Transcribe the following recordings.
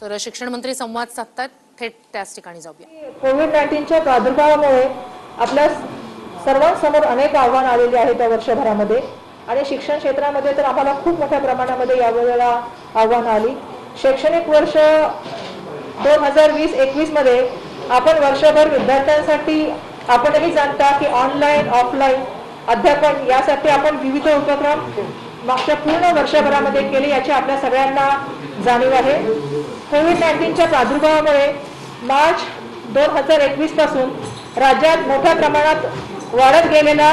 तर शिक्षण मंत्री संवाद साधतात, थेट त्याच ठिकाणी जाऊया। कोविड-19च्या प्रादुर्भावामुळे आपल्या सर्वांसमोर अनेक आव्हानं आलेली आहेत या वर्षभरामध्ये आणि शिक्षण क्षेत्रामध्ये तर आम्हाला खूप मोठ्या प्रमाणामध्ये यावेळेला आव्हानं आली। शैक्षणिक वर्ष 2020-21 मध्ये आपण वर्षभर विद्यार्थ्यांसाठी आपणही जाणता की ऑनलाईन ऑफलाईन अध्यापन यासाठी आपण विविध उपक्रम मागच्या पूर्ण वर्षभरामध्ये केले याची आपल्या सगळ्यांना जाणीव आहे। कोविड-19च्या प्रादुर्भावामुळे मार्च 2021 पासून राज्यात मोठ्या प्रमाणात वाढत गेलेला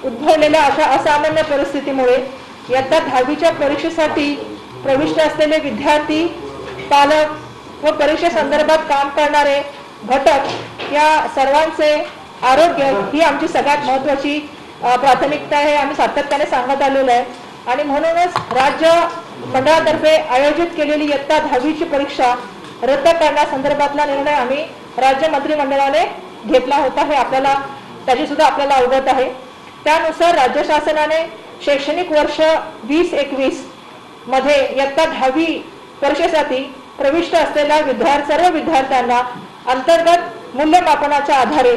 उद्भवलेल्या अशा असामान्य परिस्थितीमुळे इयत्ता 10वीच्या परीक्षेसाठी प्रविष्ट असलेले विद्यार्थी, पालक व परीक्षेसंदर्भात काम करणारे घटक या सर्वांचे आरोग्य ही आमची सगळ्यात महत्त्वाची प्राथमिकता आहे। आम्ही सातत्याने सांगत आलेलो आहे आणि म्हणूनच राज्य मंडळातर्फे आयोजित केलेली इयत्ता 10वीची परीक्षा रद्द करण्यासंदर्भातला निर्णय आम्ही राज्य मंत्रिमंडळाने घेतला होता, हे आपल्याला त्याची सुद्धा आपल्याला अवगत आहे। त्यानुसार राज्य शासनाने शैक्षणिक वर्ष 2021 मध्ये इयत्ता 10वी परीक्षेसाठी प्रविष्ट असलेल्या सर्व विद्यार्थ्यांना अंतर्गत मूल्यमापनाच्या आधारे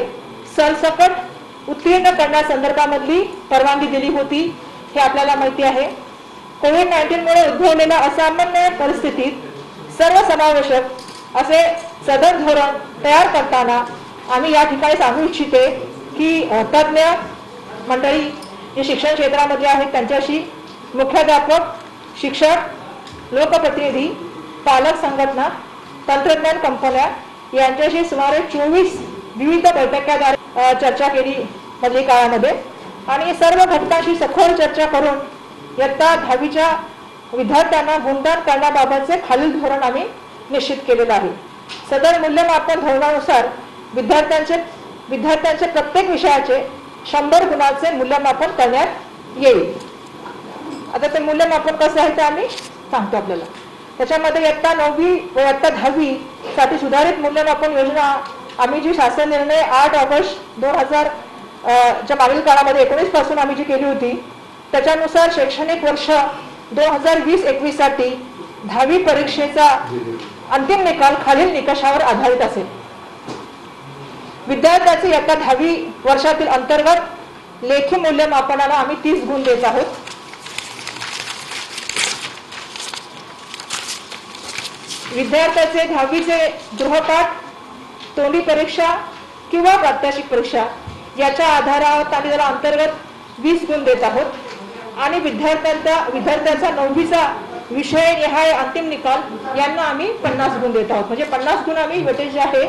सरसकट उत्तीर्ण करण्यासंदर्भामधली परवानगी दिली होती, हे आपल्याला माहिती आहे। कोविड-19 मुळे उद्भवलेल्या असामान्य परिस्थितीत सर्वसमावेशक असे सदर धोरण तयार करताना आम्ही या ठिकाणी सांगू इच्छिते की तज्ञ मंडळी जे शिक्षण क्षेत्रामध्ये आहेत त्यांच्याशी मुख्याध्यापक, शिक्षक, लोकप्रतिनिधी, पालक संघटना, तंत्रज्ञान कंपन्या यांच्याशी सुमारे 24 विविध बैठकांद्वारे चर्चा केली मधल्या काळामध्ये आणि सर्व घटकांशी सखोल चर्चा करून इयत्ता 10वीच्या विद्यार्थ्यांना गुणदान करण्याबाबतचे खालील धोरण आम्ही निश्चित केलेलं आहे। सदर मूल्यमापन धोरणानुसार विद्यार्थ्यांचे प्रत्येक विषयाचे 100 गुणांचे मूल्यमापन करण्यात येईल। आता ते मूल्यमापन कसं आहे ते आम्ही सांगतो आपल्याला। त्याच्यामध्ये इयत्ता 9वी व इयत्ता 10वी साठी सुधारित मूल्यमापन योजना आम्ही जी शासन निर्णय 8 ऑगस्ट 2000 च्या मागील काळामध्ये 19 पासून आम्ही जी केली होती त्याच्यानुसार शैक्षणिक वर्ष 2020-21 साठी 10वी परीक्षेचा अंतिम निकाल खालील निकषावर आधारित असेल। विद्यार्थ्याचे इयत्ता 10वी वर्षातील अंतर्गत लेखी मूल्यमापनाला आम्ही 30 गुण देत आहोत। विद्यार्थ्याचे 10वीचे गृहपाठ, तोंडी परीक्षा किंवा प्रात्यक्षिक परीक्षा याच्या आधारावर आम्ही त्याला अंतर्गत 20 गुण देत आहोत आणि विद्यार्थ्यांचा 9वीचा विषय निहाय अंतिम निकाल यांना आम्ही 50 गुण देत आहोत। म्हणजे 50 गुण आम्ही वेटेज जे आहे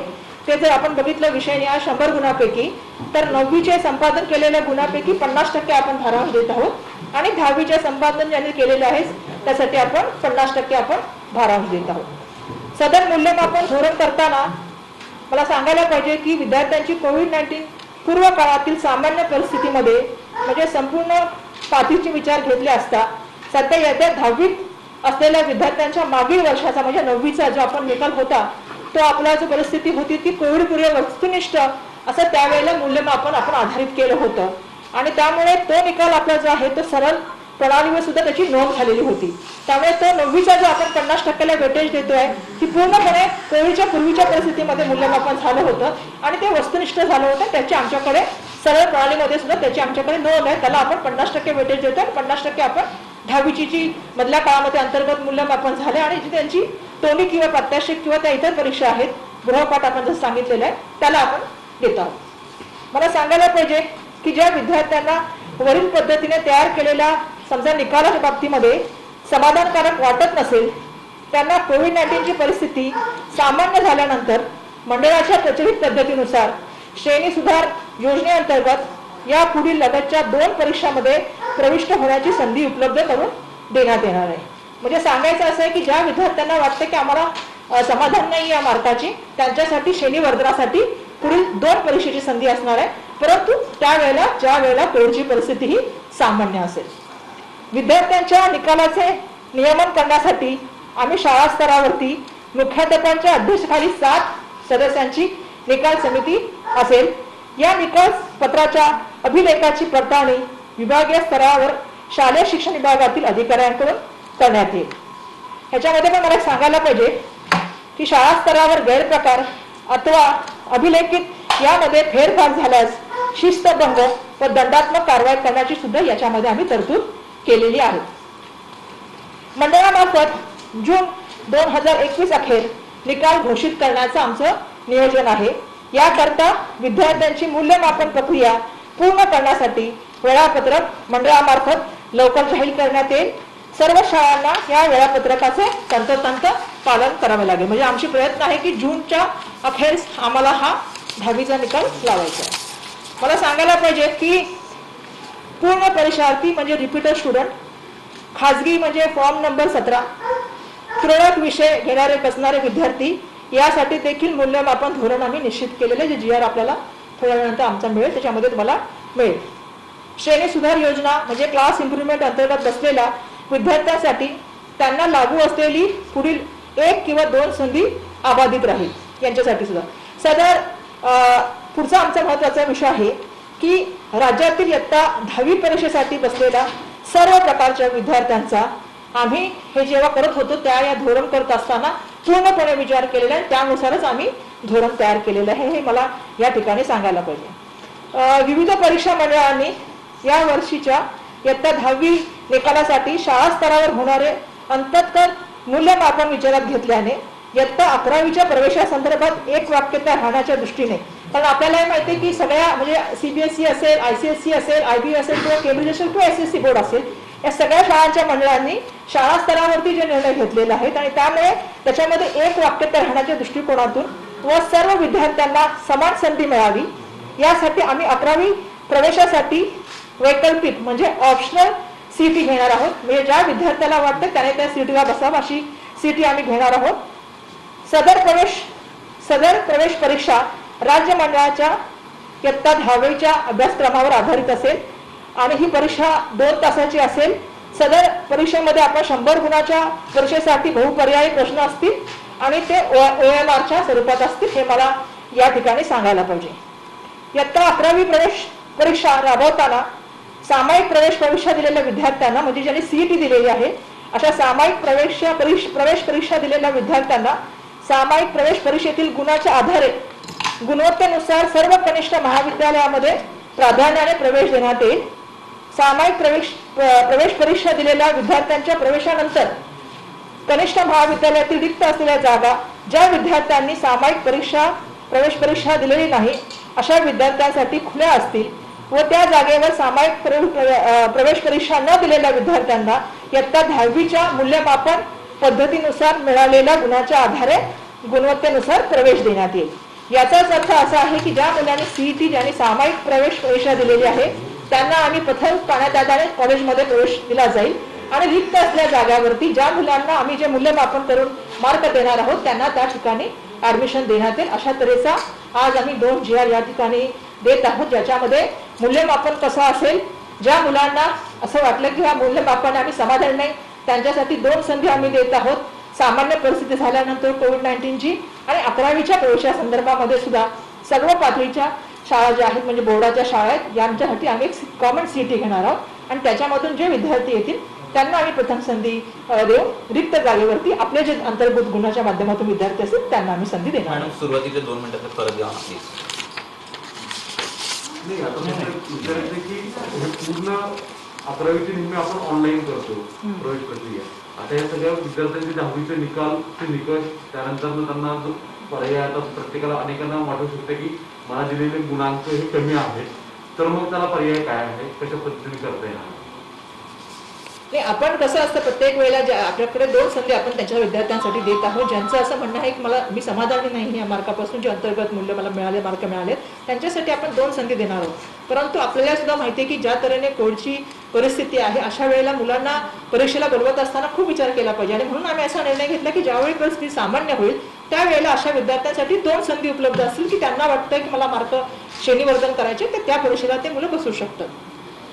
ते जर आपण बघितलं विषय निहाय 100 गुणांपैकी तर 9वीचे संपादन केलेल्या गुणांपैकी 50% आपण भारांश देत आहोत आणि 10वीचे संपादन ज्यांनी केलेले आहे त्यासाठी आपण 50% आपण भारांश देत आहोत। सदर मूल्यमापन धोरण करताना मला सांगायला पाहिजे की विद्यार्थ्यांची कोविड-19 पूर्व काळातील सामान्य परिस्थितीमध्ये म्हणजे संपूर्ण पातळीचे विचार घेतले असता सध्या इयत्ता 10वीत असलेल्या विद्यार्थ्यांच्या मागील वर्षाचा म्हणजे 9वीचा जो आपण निकाल होता तो आपला जो परिस्थिती होती ती कोविडपूर्व वस्तुनिष्ठ असं त्यावेळेला मूल्यमापन आपण आधारित केलं होतं आणि त्यामुळे तो निकाल आपला जो आहे तो सरळ प्रणालीवर सुद्धा त्याची नोंद झालेली होती। त्यामुळे तो 9वीचा जो आपण 50%ला वेटेज देतोय ती पूर्णपणे कोविडच्या पूर्वीच्या परिस्थितीमध्ये मूल्यमापन झालं होतं आणि ते वस्तुनिष्ठ झालं होतं। त्याची आमच्याकडे सरळ प्रणालीमध्ये सुद्धा त्याची आमच्याकडे नोंद आहे, त्याला आपण 50% वेटेज देतोय आणि 50% आपण 10वीची जी मधल्या काळामध्ये अंतर्गत मूल्यमापन झाले आणि जी त्यांची तोंडी किंवा प्रात्यक्षिक किंवा त्या इतर परीक्षा आहेत, गृहपाठ आपण जसं सांगितलेलं आहे त्याला आपण देत आहोत। मला सांगायला पाहिजे की ज्या विद्यार्थ्यांना वरील पद्धतीने तयार केलेल्या समजा निकालाच्या बाबतीमध्ये समाधानकारक वाटत नसेल त्यांना कोविड-19ची परिस्थिती सामान्य झाल्यानंतर मंडळाच्या प्रचलित पद्धतीनुसार श्रेणी सुधार योजनेअंतर्गत या पुढील लगतच्या 2 परीक्षांमध्ये प्रविष्ट होण्याची संधी उपलब्ध करून देण्यात येणार आहे। म्हणजे सांगायचं असं आहे की ज्या विद्यार्थ्यांना वाटतं की आम्हाला समाधान नाही या मार्काची त्यांच्यासाठी श्रेणी वर्धनासाठी पुढील 2 परीक्षेची संधी असणार आहे, परंतु त्यावेळेला ज्या वेळेला कोविडची परिस्थिती ही सामान्य असेल। विद्यार्थ्यांच्या निकालाचे नियमन करण्यासाठी आम्ही शाळा स्तरावरती मुख्याध्यापकांच्या अध्यक्षतेखाली 7 सदस्यांची निकाल समिती असेल। या निकाल पत्राच्या अभिलेखाची पडताळणी विभागीय स्तरावर शालेय शिक्षण विभागातील अधिकाऱ्यांकडून करण्यात येईल। ह्याच्यामध्ये पण मला सांगायला पाहिजे की शाळा स्तरावर गैरप्रकार अथवा अभिलेखित यामध्ये फेरफार झाल्यास शिस्तभंग व दंडात्मक कारवाई करण्याची सुद्धा याच्यामध्ये आम्ही तरतूद केलेली आहे. मंडळामार्फत जून 2021 अखेर निकाल घोषित करण्याचं आमचं नियोजन आहे. याकरता विद्यार्थ्यांची मूल्यमापन प्रक्रिया पूर्ण करण्यासाठी वेळापत्रक मंडळामार्फत लवकर जाहीर करण्यात येईल. सर्व शाळांना या वेळापत्रकाचे तंतोतंत पालन करावे लागेल. म्हणजे आमचे प्रयत्न आहे की जूनच्या अखेर आम्हाला हा 10वीचा निकाल लावायचा आहे. मला सांगायला पाहिजे की पूर्ण परीक्षार्थी म्हणजे रिपीटर स्टुडंट, खाजगी म्हणजे फॉर्म नंबर 17, तुरळक विषय घेणारे बसणारे विद्यार्थी यासाठी देखील मूल्यमापन धोरण आम्ही निश्चित केलेले, जे GR आपल्याला थोड्या वेळानंतर आमचा मिळेल त्याच्यामध्ये तुम्हाला मिळेल. श्रेणी सुधार योजना म्हणजे क्लास इम्प्रुव्हमेंट अंतर्गत बसलेल्या विद्यार्थ्यांसाठी त्यांना लागू असलेली पुढील 1 किंवा 2 संधी अबाधित राहील यांच्यासाठी सुद्धा. सदर पुढचा आमचा महत्त्वाचा विषय आहे की राज्यातील इयत्ता 10वी परीक्षेसाठी बसलेल्या सर्व प्रकारच्या विद्यार्थ्यांचा आम्ही हे जेव्हा करत होतो त्या या धोरण करत असताना पूर्णपणे विचार केलेला आहे. त्यानुसारच आम्ही धोरण तयार केलेलं आहे हे मला या ठिकाणी सांगायला पाहिजे. विविध परीक्षा मंडळांनी या वर्षीच्या इयत्ता 10वी निकालासाठी शाळा स्तरावर होणारे अंतर्गत मूल्यमापन विचारात घेतल्याने इयत्ता 11वीच्या प्रवेशासंदर्भात एक वाक्यता राहण्याच्या दृष्टीने, कारण आपल्याला माहिती आहे की सगळ्या म्हणजे CBSE असेल, ICSE असेल, IB असेल किंवा केंब्रिज असेल किंवा SSC बोर्ड असेल, या सगळ्या शाळांच्या मंडळांनी शाळा स्तरावरती जे निर्णय घेतलेले आहेत आणि त्यामुळे त्याच्यामध्ये एक वाक्यता राहण्याच्या दृष्टिकोनातून व सर्व विद्यार्थ्यांना समान संधी मिळावी यासाठी आम्ही 11वी प्रवेशासाठी वैकल्पिक म्हणजे ऑप्शनल CT घेणार आहोत. म्हणजे ज्या विद्यार्थ्याला वाटतं त्याने त्या CTला बसावं अशी CT आम्ही घेणार आहोत. सदर प्रवेश परीक्षा राज्य मंडळाच्या इयत्ता 10वीच्या अभ्यासक्रमावर आधारित असेल आणि ही परीक्षा 2 तासाची असेल. सदर परीक्षेमध्ये आपण 100 गुणाच्या परीक्षेसाठी बहुपर्यायी प्रश्न असतील आणि ते OMRच्या स्वरूपात असतील हे मला या ठिकाणी सांगायला पाहिजे. इयत्ता 11वी प्रवेश परीक्षा राबवताना सामायिक प्रवेश परीक्षा दिलेल्या विद्यार्थ्यांना म्हणजे ज्यांनी CET दिलेली आहे अशा सामायिक प्रवेश परीक्षा दिलेल्या विद्यार्थ्यांना सामायिक प्रवेश परीक्षेतील गुणाच्या आधारे गुणवत्तेनुसार सर्व कनिष्ठ महाविद्यालयामध्ये प्राधान्याने प्रवेश देण्यात येईल. सामायिक प्रवेश परीक्षा दिलेल्या विद्यार्थ्यांच्या प्रवेशानंतर कनिष्ठ महाविद्यालयातील रिक्त असलेल्या जागा ज्या विद्यार्थ्यांनी सामायिक प्रवेश परीक्षा दिलेली नाही अशा विद्यार्थ्यांसाठी खुल्या असतील व त्या जागेवर सामायिक प्रवेश परीक्षा न दिलेल्या विद्यार्थ्यांना इयत्ता 10वीच्या मूल्यमापन पद्धतीनुसार मिळालेल्या गुणाच्या आधारे गुणवत्तेनुसार प्रवेश देण्यात येईल. याचाच अर्थ असा आहे की ज्या मुलांनी CET ज्यांनी सामायिक प्रवेश परीक्षा दिलेली आहे त्यांना आम्ही प्रथम पाण्यात आधारे कॉलेजमध्ये प्रवेश दिला जाईल आणि रिक्त असलेल्या जागावरती ज्या मुलांना आम्ही जे मूल्यमापन करून मार्क देणार आहोत त्यांना त्या ठिकाणी ऍडमिशन देण्यात येईल. अशा तऱ्हेचा आज आम्ही 2 GR या ठिकाणी देत आहोत, ज्याच्यामध्ये मूल्यमापन कसं असेल. ज्या मुलांना असं वाटलं की ह्या मूल्यमापन आम्ही समाधान नाही त्यांच्यासाठी 2 संधी आम्ही देत आहोत. सामान्य परिस्थिती झाल्यानंतर COVID-19ची आणि 11वीच्या प्रवेशासंदर्भामध्ये सुद्धा सर्व पातळीच्या शाळा ज्या आहेत म्हणजे बोर्डाच्या शाळा आहेत यांच्यासाठी आम्ही एक कॉमन CET घेणार आहोत आणि त्याच्यामधून जे विद्यार्थी येतील त्यांना आम्ही प्रथम संधी देऊन रिक्त जागेवरती आपले जे अंतर्गत गुणाच्या माध्यमातून विद्यार्थी असतील त्यांना आम्ही संधी देणार आहोत. सुरुवातीच्या 2 मिनिटात परत द्या प्लीज. नाही आता विचारायचं की हे पूर्ण 11वीचे निम्मे आपण ऑनलाईन करतो प्रवेश प्रक्रिया. आता या सगळ्या विद्यार्थ्यांचे 10वीचे निकष त्यानंतर त्यांना जो पर्याय आता प्रत्येकाला अनेकांना वाटू शकते की मला दिलेले गुणांक हे कमी आहेत तर मग त्याला पर्याय काय आहे, कशा पद्धतीने करता येणार. नाही आपण कसं असतं प्रत्येक वेळेला आपल्याकडे 2 संधी आपण त्यांच्या विद्यार्थ्यांसाठी देत आहोत ज्यांचं असं म्हणणं आहे की मी समाधानी नाही या मार्कापासून जे अंतर्गत मूल्य मला मार्क मिळाले त्यांच्यासाठी आपण 2 संधी देणार आहोत. परंतु आपल्याला सुद्धा माहिती आहे की ज्या तऱ्हेने कोविडची परिस्थिती आहे अशा वेळेला मुलांना परीक्षेला बोलवत असताना खूप विचार केला पाहिजे आणि म्हणून आम्ही असा निर्णय घेतला की ज्यावेळी परिस्थिती सामान्य होईल त्यावेळेला अशा विद्यार्थ्यांसाठी 2 संधी उपलब्ध असतील की त्यांना वाटतं की मला मार्क श्रेणीवर्धन करायचे तर त्या परीक्षेला ते मुलं बसू शकतात.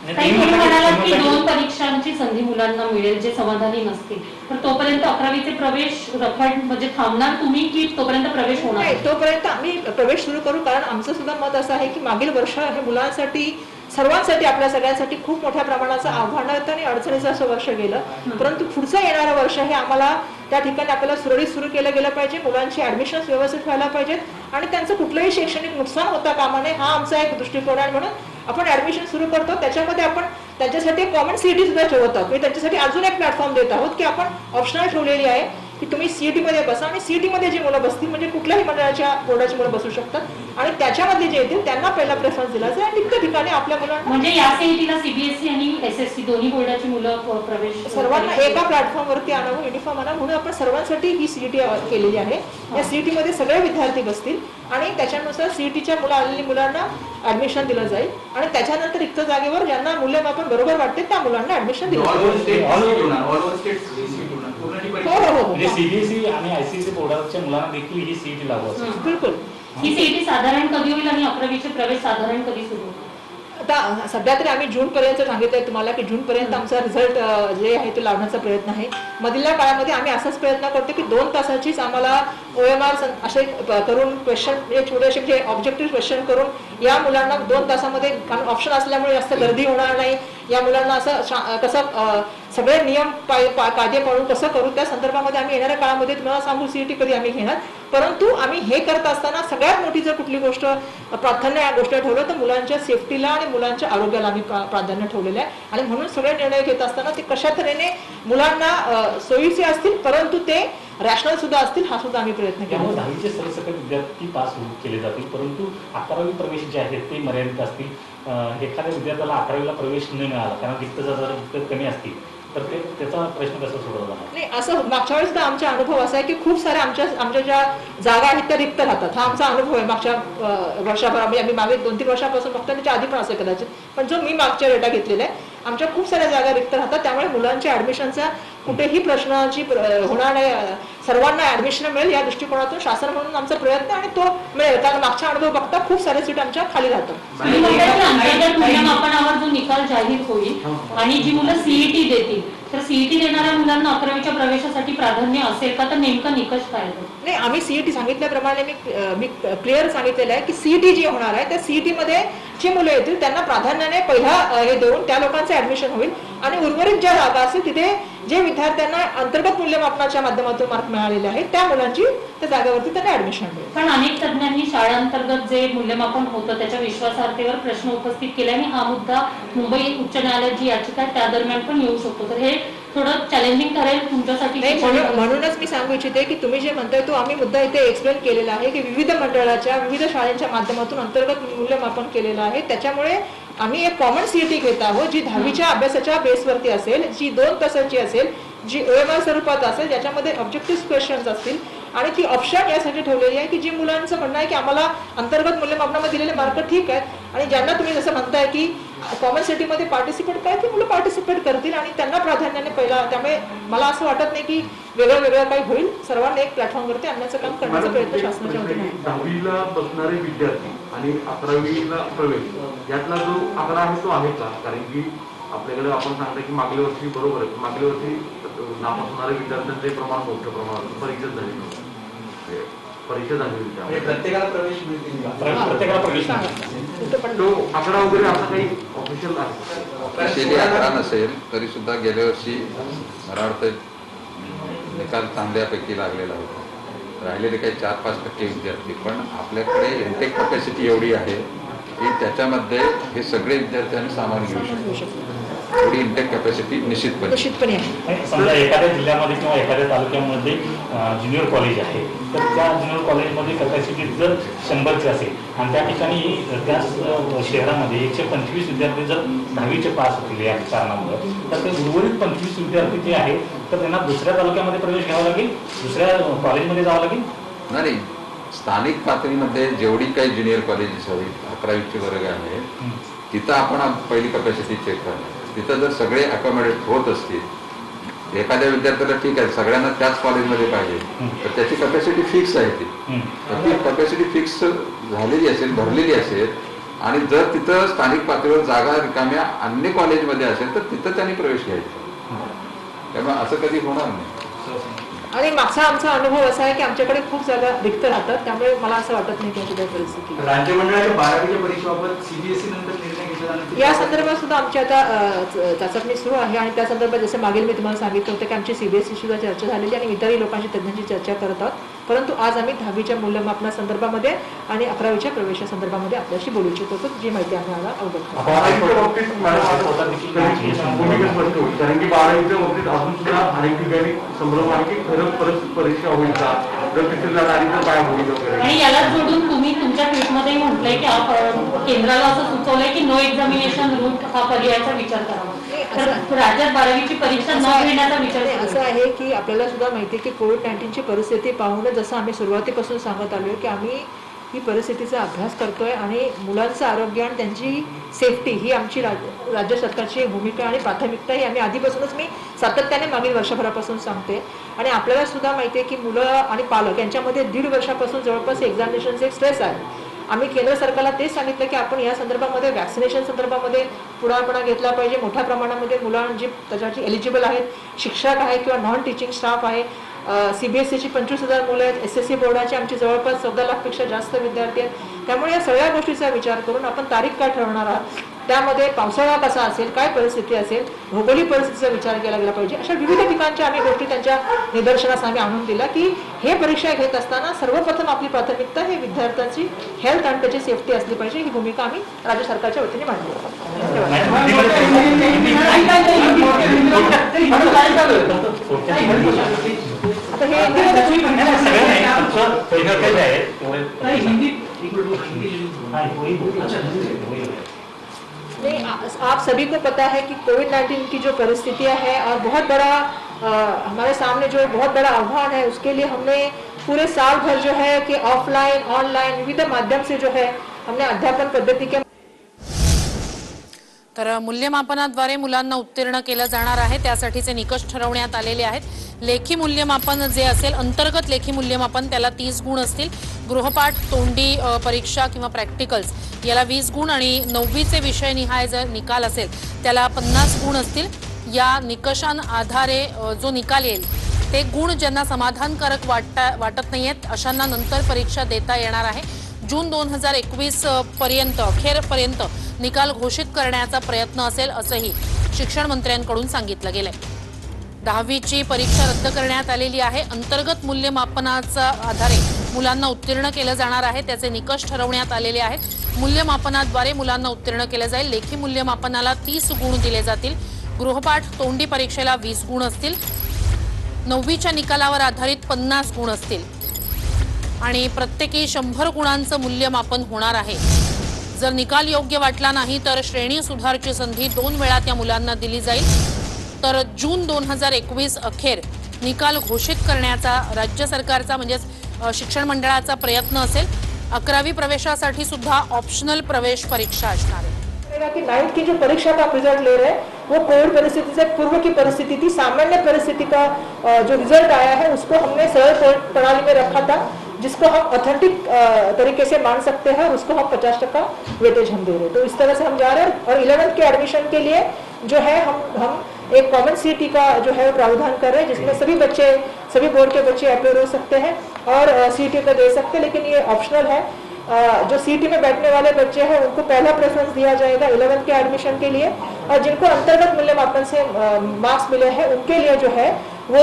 काही मुलं म्हणालात की 2 परीक्षांची संधी मुलांना मिळेल जे समाधानी नसतील तर तोपर्यंत 11वीचे प्रवेश रखड म्हणजे थांबणार तुम्ही की तोपर्यंत प्रवेश होणार नाही तोपर्यंत आम्ही प्रवेश सुरू करू. कारण आमचं सुद्धा मत असं आहे की मागील वर्ष हे मुलांसाठी सर्वांसाठी आपल्या सगळ्यांसाठी खूप मोठ्या प्रमाणाचं आव्हानाचं आणि अडचणीचं असं वर्ष गेलं परंतु पुढचं येणारं वर्ष हे आम्हाला त्या ठिकाणी आपल्याला सुरळीत सुरू केलं गेलं पाहिजे, मुलांची ऍडमिशन व्यवस्थित व्हायला पाहिजेत आणि त्यांचं कुठलंही शैक्षणिक नुकसान होता कामा नये, हा आमचा एक दृष्टिकोन आहे. म्हणून आपण ऍडमिशन सुरू करतो, त्याच्यामध्ये आपण त्यांच्यासाठी कॉमन सीईटी सुद्धा ठेवत आहोत. त्यांच्यासाठी अजून एक प्लॅटफॉर्म देत आहोत की आपण ऑप्शनल ठेवलेली आहे की तुम्ही सीईटी मध्ये बसा आणि सीईटी मध्ये जी मुलं बसतील म्हणजे कुठल्याही मंडळाच्या बोर्डाची मुलं बसू शकतात आणि त्याच्यामध्ये जे येतील त्यांना पहिला प्रेफरन्स दिला जाईल आणि रिक्त ठिकाणी आपल्या मुलांना म्हणजे या सीईटीला सीबीएसई आणि एसएससी दोन्ही बोर्डाची मुलं प्रवेश सर्वांना एका प्लॅटफॉर्मवरती आणावं, युनिफॉर्म आणावं म्हणून आपण सर्वांसाठी ही सीईटी केलेली आहे. या सीईटी मध्ये सगळे विद्यार्थी बसतील आणि त्याच्यानुसार सीईटीच्या मुलांना ऍडमिशन दिलं जाईल आणि त्याच्यानंतर रिक्त जागेवर ज्यांना मूल्यमापन बरोबर वाटते त्या मुलांना ऍडमिशन दिलं जाईल. म्हणजे सीबीएसई आणि आयसीएसई बोर्डाच्या मुलांना देखील ही सीईटी लागू असेल. बिलकुल. ही सीईटी साधारण कधी होईल आणि 11वीचे प्रवेश साधारण कधी सुरू होईल? आता सध्या तरी आम्ही जून पर्यंत सांगितलंय तुम्हाला की जून पर्यंत आमचा रिझल्ट जे आहे ते लावण्याचा प्रयत्न आहे. मधल्या काळामध्ये आम्ही असाच प्रयत्न करतो की 2 तासाचीच आम्हाला OMR असे करून क्वेश्चन म्हणजे छोटेसे म्हणजे ऑब्जेक्टिव्ह क्वेश्चन करून या मुलांना 2 तासामध्ये ऑप्शन असल्यामुळे जास्त गर्दी होणार नाही, या मुलांना असं कसं सगळे नियम कायदे पाळून कसं करू त्या संदर्भामध्ये आम्ही येणाऱ्या काळामध्ये तुम्हाला सांगू सीईटी कधी आम्ही घेणार. परंतु आम्ही हे करत असताना सगळ्यात मोठी जर कुठली गोष्ट प्राधान्य या गोष्ट ठेवलं तर मुलांच्या सेफ्टीला आणि मुलांच्या आरोग्याला आम्ही प्राधान्य ठेवलेलं आहे आणि म्हणून सगळे निर्णय घेत असताना ते कशा तऱ्हेने मुलांना सोयीचे असतील परंतु ते रॅशनल सुद्धा असतील हा सुद्धा आम्ही प्रयत्न केला. त्यामुळे 10वीचे सरसकट विद्यार्थी पास केले जातील, परंतु 11वी प्रवेश जे आहेत ते मर्यादित असतील. एखाद्या विद्यार्थ्याला 11वीला प्रवेश न मिळाला कारण रिक्त जागा कमी असतील तर त्याचा प्रश्न कसा सोडवला जाणार? नाही, असं मागच्या वेळेस आमचा अनुभव असा आहे की खूप साऱ्या आमच्या ज्या जागा आहेत त्या रिक्त राहतात. हा आमचा अनुभव आहे मागच्या वर्षाभरामध्ये. आम्ही मागे 2-3 वर्षापासून बघतो, त्याच्या आधी पण असेल कदाचित, पण जो मी मागच्या डेटा घेतलेला आहे आमच्या खूप साऱ्या जागा रिक्त राहतात. त्यामुळे मुलांच्या ऍडमिशनचा कुठेही प्रश्नाची होणार नाही, सर्वांना ऍडमिशन मिळेल या दृष्टिकोनातून शासन म्हणून आमचा प्रयत्न आणि तो मिळेल. कारण मागचा अनुभव बघता खूप सारे सीट आमच्या खाली राहतात. अंतर्गत मूल्यमापनावर जो निकाल जाहीर होईल आणि जी मुलं सीईटी देतील तर सीईटी देणाऱ्या मुलांना 11वीच्या प्रवेशासाठी प्राधान्य असेल का, तर नेमका निकष काय नाही, आम्ही सीईटी सांगितल्याप्रमाणे मी क्लिअर सांगितलेलं आहे की सीईटी जी होणार आहे त्या सीईटी मध्ये जी मुलं येतील त्यांना प्राधान्याने पहिला हे देऊन त्या लोकांचं ऍडमिशन होईल आणि उर्वरित ज्या जागा असतील तिथे जे विद्यार्थ्यांना अंतर्गत मूल्यमापनाच्या माध्यमातून मार्क मिळालेले आहेत त्या मुलांची त्या जागेवरती त्यांना ऍडमिशन मिळेल. पण अनेक तज्ञांनी शाळांतर्गत जे मूल्यमापन होतं त्याच्या विश्वासार्हतेवर प्रश्न उपस्थित केले आणि हा मुद्दा मुंबई उच्च न्यायालयात जी याचिका आहे त्या दरम्यान पण येऊ शकतो. तर हे थोडं चॅलेंजिंग ठरेल तुमच्यासाठी. म्हणूनच मी सांगू इच्छिते की तुम्ही जे म्हणताय तो आम्ही मुद्दा इथे एक्सप्लेन केलेला आहे की विविध मंडळाच्या विविध शाळांच्या माध्यमातून अंतर्गत मूल्यमापन केलेलं आहे. त्याच्यामुळे आम्ही एक कॉमन सीईटी घेत आहोत जी 10वीच्या अभ्यासाच्या बेसवरती असेल, जी 2 तासाची असेल, जी OMR स्वरूपात असेल, ज्याच्यामध्ये ऑब्जेक्टिव्ह क्वेश्चन्स असतील आणि ती ऑप्शन यासाठी ठेवलेली आहे की जी मुलांचं म्हणणं आहे की आम्हाला अंतर्गत मूल्यमापनामध्ये दिलेले मार्क ठीक आहेत आणि ज्यांना तुम्ही जसं म्हणताय की कॉमन सिटीमध्ये पार्टिसिपेट काय ती मुलं पार्टिसिपेट करतील आणि त्यांना प्राधान्याने पहिला. त्यामुळे मला असं वाटत नाही की वेगळं वेगळं काही होईल. सर्वांना एक प्लॅटफॉर्मवरती आणण्याचं काम करण्याचा प्रयत्न शासनाच्या वतीने आहे. 10वीला बसणारे विद्यार्थी आणि 11वीला प्रवेश यातला जो आकडा आहे तो आहे का? कारण की आपल्याकडे आपण सांगतो की मागल्या वर्षी बरोबर आहे, मागल्या वर्षी नापास होणाऱ्या विद्यार्थ्यांचे प्रमाण मोठ्या प्रमाणात परीक्षा झाली प्रत्येकाला प्रवेश मिळतील का? प्रत्येकाला प्रवेश तो आकडा वगैरे असा काही ऑफिशियल आहे? ऑफिशियली आकडा नसेल तरी सुद्धा गेल्या वर्षी मला वाटतं निकाल चांगल्यापैकी लागलेला होता. राहिलेले काही 4-5% विद्यार्थी, पण आपल्याकडे इंटेक कॅपॅसिटी एवढी आहे की त्याच्यामध्ये हे सगळे विद्यार्थ्यांनी सामावून घेऊ शकतो. एवढी इंटेक कॅपॅसिटी निश्चितपणे आहे. समजा एखाद्या जिल्ह्यामध्ये किंवा एखाद्या तालुक्यामध्ये ज्युनियर कॉलेज आहे तर त्या ज्युनियर कॉलेजमध्ये कॅपॅसिटी जर 100ची असेल आणि त्या ठिकाणी त्या शहरामध्ये 125 विद्यार्थी जर 10वीचे पास होतील या कारणामुळे तर ते उर्वरित 25 विद्यार्थी जे आहेत तर त्यांना दुसऱ्या तालुक्यामध्ये प्रवेश घ्यावा लागेल, दुसऱ्या कॉलेजमध्ये जावं लागेल. नाही, स्थानिक पातळीमध्ये जेवढी काही ज्युनियर कॉलेजेस आहेत 11वीचे वर्ग आहेत तिथं आपण पहिली कॅपॅसिटी चेक करणार. तिथं जर सगळे अकोमोडेट होत असतील, एखाद्या विद्यार्थ्याला ठीक आहे सगळ्यांना त्याच कॉलेजमध्ये पाहिजे तर त्याची कॅपॅसिटी फिक्स आहे. ती कॅपॅसिटी फिक्स झालेली असेल, भरलेली असेल आणि जर तिथं स्थानिक पातळीवर जागा रिकाम्या अन्य कॉलेजमध्ये असेल तर तिथं त्यांनी प्रवेश घ्यायचा. त्यामुळे असं कधी होणार नाही. आणि मागचा आमचा अनुभव असा आहे की आमच्याकडे खूप जागा रिक्त राहतात. त्यामुळे मला असं वाटत नाही की अशी काही परिस्थिती. राज्य मंडळाच्या 12वीच्या परीक्षेबाबत सीबीएसई नंतर निर्णय या संदर्भात सुद्धा आमची आता चाचपणी सुरू आहे आणि त्या संदर्भात जसं मागील मी तुम्हाला सांगितलं होतं की आमची CBSE सुद्धा चर्चा झालेली आणि इतरही लोकांशी तज्ज्ञांची चर्चा करत आहोत. परंतु आज आम्ही 10वीच्या मूल्यमापनासंदर्भामध्ये आणि 11वीच्या प्रवेशासंदर्भामध्ये आपल्याशी बोलू इच्छित होतो, जी माहिती आम्ही आला अवगत केली. कारण की 12वीच्या बाबतीत अजून सुद्धा अनेक ठिकाणी संभ्रम आहे की खरंच परीक्षा होईल का, काय होईल वगैरे. आणि याला जोडून तुम्ही तुमच्या ट्विटमध्ये म्हटलंय की केंद्राला असं सुचवलंय की नो एक्झामिनेशन रूट हा पर्यायाचा विचार करावा. तर राज्यात 12वीची परीक्षा न घेण्याचा विचार असं आहे की आपल्याला सुद्धा माहिती आहे की कोविड-19ची परिस्थिती पाहून जसं आम्ही सुरुवातीपासून सांगत आलो की आम्ही ही परिस्थितीचा अभ्यास करतोय आणि मुलांचं आरोग्य आणि त्यांची सेफ्टी ही आमची राज्य सरकारची भूमिका आणि प्राथमिकता ही आम्ही आधीपासूनच मी सातत्याने मागील वर्षभरापासून सांगते. आणि आपल्याला सुद्धा माहिती आहे की मुलं आणि पालक यांच्यामध्ये 1.5 वर्षापासून जवळपास एक्झामिनेशनचे एक स्ट्रेस आहे. आम्ही केंद्र सरकारला तेच सांगितलं की आपण या संदर्भामध्ये वॅक्सिनेशन संदर्भामध्ये पुढारपणा घेतला पाहिजे. मोठ्या प्रमाणामध्ये मुलं जी त्याच्यासाठी एलिजिबल आहेत, शिक्षक आहे किंवा नॉन टीचिंग स्टाफ आहे. CBSEची 25,000 मुलं आहेत, SSC बोर्डाचे आमचे जवळपास 14 लाखपेक्षा जास्त विद्यार्थी आहेत. त्यामुळे या सगळ्या गोष्टीचा विचार करून आपण तारीख काय ठरवणार आहात, त्यामध्ये पावसाळा कसा असेल, काय परिस्थिती असेल, भौगोलिक परिस्थितीचा विचार केला गेला पाहिजे. अशा विविध ठिकाणच्या आम्ही गोष्टी त्यांच्या निदर्शनास आम्ही आणून दिला की हे परीक्षा घेत असताना सर्वप्रथम आपली प्राथमिकता हे विद्यार्थ्यांची हेल्थ आणि त्याची सेफ्टी असली पाहिजे. ही भूमिका आम्ही राज्य सरकारच्या वतीने मांडली. आता हे नहीं, आप सभी को पता है कि कोविड-19 की जो परिस्थितियां है और बहुत बड़ा हमारे सामने जो बहुत बड़ा आह्वान है, उसके लिए हमने पूरे साल भर जो है कि ऑफलाइन ऑनलाइन विविध माध्यम से जो है हमने अध्यापन पद्धति के तर मूल्यमापनाद्वारे मुलांना उत्तीर्ण केलं जाणार आहे. त्यासाठीचे निकष ठरवण्यात आलेले आहेत. लेखी मूल्यमापन जे असेल, अंतर्गत लेखी मूल्यमापन, त्याला 30 गुण असतील. गृहपाठ, तोंडी परीक्षा किंवा प्रॅक्टिकल्स याला 20 गुण आणि 9वीचे विषयनिहाय जर निकाल असेल त्याला 50 गुण असतील. या निकषांआधारे जो निकाल येईल ते गुण ज्यांना समाधानकारक वाटत नाहीयेत अशांना नंतर परीक्षा देता येणार आहे. जून 2021 पर्यंत अखेरपर्यंत निकाल घोषित करण्याचा प्रयत्न असेल असंही शिक्षण मंत्र्यांकडून सांगितलं गेलंय. 10वीची परीक्षा रद्द करण्यात आलेली आहे. अंतर्गत मूल्यमापनाच्या आधारे मुलांना उत्तीर्ण केलं जाणार आहे. त्याचे निकष ठरवण्यात आलेले आहेत. मूल्यमापनाद्वारे मुलांना उत्तीर्ण केलं जाईल. लेखी मूल्यमापनाला 30 गुण दिले जातील. गृहपाठ, तोंडी परीक्षेला 20 गुण असतील. 9वीच्या निकालावर आधारित 50 गुण असतील आणि प्रत्येकी 100 गुणांचं मूल्यमापन होणार आहे. जर निकाल योग्य वाटला नाही तर श्रेणी सुधारची संधी 2 वेळा त्या मुलांना दिली जाईल. तर जून 2021 अखेर निकाल घोषित करण्याचा राज्य सरकारचा म्हणजे शिक्षण मंडळाचा प्रयत्न असेल. 11वी प्रवेशासाठी सुद्धा ऑप्शनल प्रवेश परीक्षा असणार आहे. कि 9th की जो परीक्षा का रिजल्ट ले रहे हैं वो कोविड परिस्थिति से पूर्व की परिस्थिति थी. सामान्य परिस्थिति का जो रिजल्ट आया है उसको हमने सरल प्रणाली में रखा था, जिसको हम ऑथेंटिक तरीके से मान सकते हैं और उसको हम 50% वेटेज हम दे रहे हैं. तो इस तरह से हम जा रहे हैं. और 11th के एडमिशन के लिए जो है हम एक कॉमन CET का जो है प्रावधान कर रहे हैं, जिसमें सभी बोर्ड के बच्चे अपेयर हो सकते हैं और CET का दे सकते हैं. लेकिन ये ऑप्शनल है. जो CET में बैठने वाले बच्चे हैं उनको पहला प्रेफरेंस दिया जाएगा 11th के एडमिशन के लिए. और जिनको अंतर्गत मूल्यमापन से मार्क्स मिले हैं उनके लिए जो है वो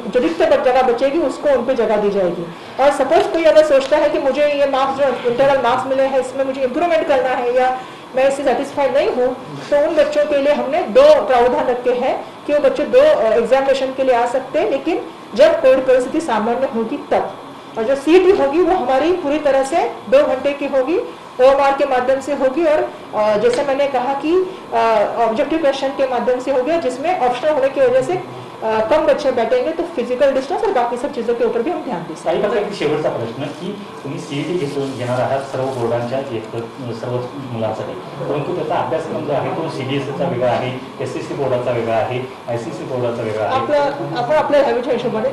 जो रिक्त जगह बचेगी उसको उन पर जगह दी जाएगी. और सपोज कोई अगर सोचता है कि मुझे ये मार्क्स जो इंटरनल मार्क्स मिले हैं इसमें मुझे इम्प्रूवमेंट करना है या मैं इससे सेटिस्फाइड नहीं हूँ, तो उन बच्चों के लिए हमने 2 प्रावधान रखे हैं कि वो बच्चे 2 एग्जामिनेशन के लिए आ सकते हैं, लेकिन जब कोविड परिस्थिति सामान्य होगी तब. और जो CET होगी वो हमारी पूरी तरह से 2 घंटे की होगी, OMR के माध्यम से होगी और जैसे मैंने कहा कि ऑब्जेक्टिव क्वेश्चन के माध्यम से होगी, जिसमें ऑप्शनल होने की वजह से कम बच्चे बैठेंगे, तो फिजिकल डिस्टेंस और बाकी सब चीजों के ऊपर भी हम ध्यान दें. काही शेवटचा प्रश्न की तुम्ही CET घेणार आहात सर्व बोर्डांच्या सर्व मुलांसाठी, परंतु त्याचा अभ्यासक्रम जो आहे तो CBSEचा वेगळा आहे, SSC बोर्डाचा वेगळा आहे, ICSE बोर्डाचा वेगळा आहे. आपण आपल्या हवीच्या हिशोबाने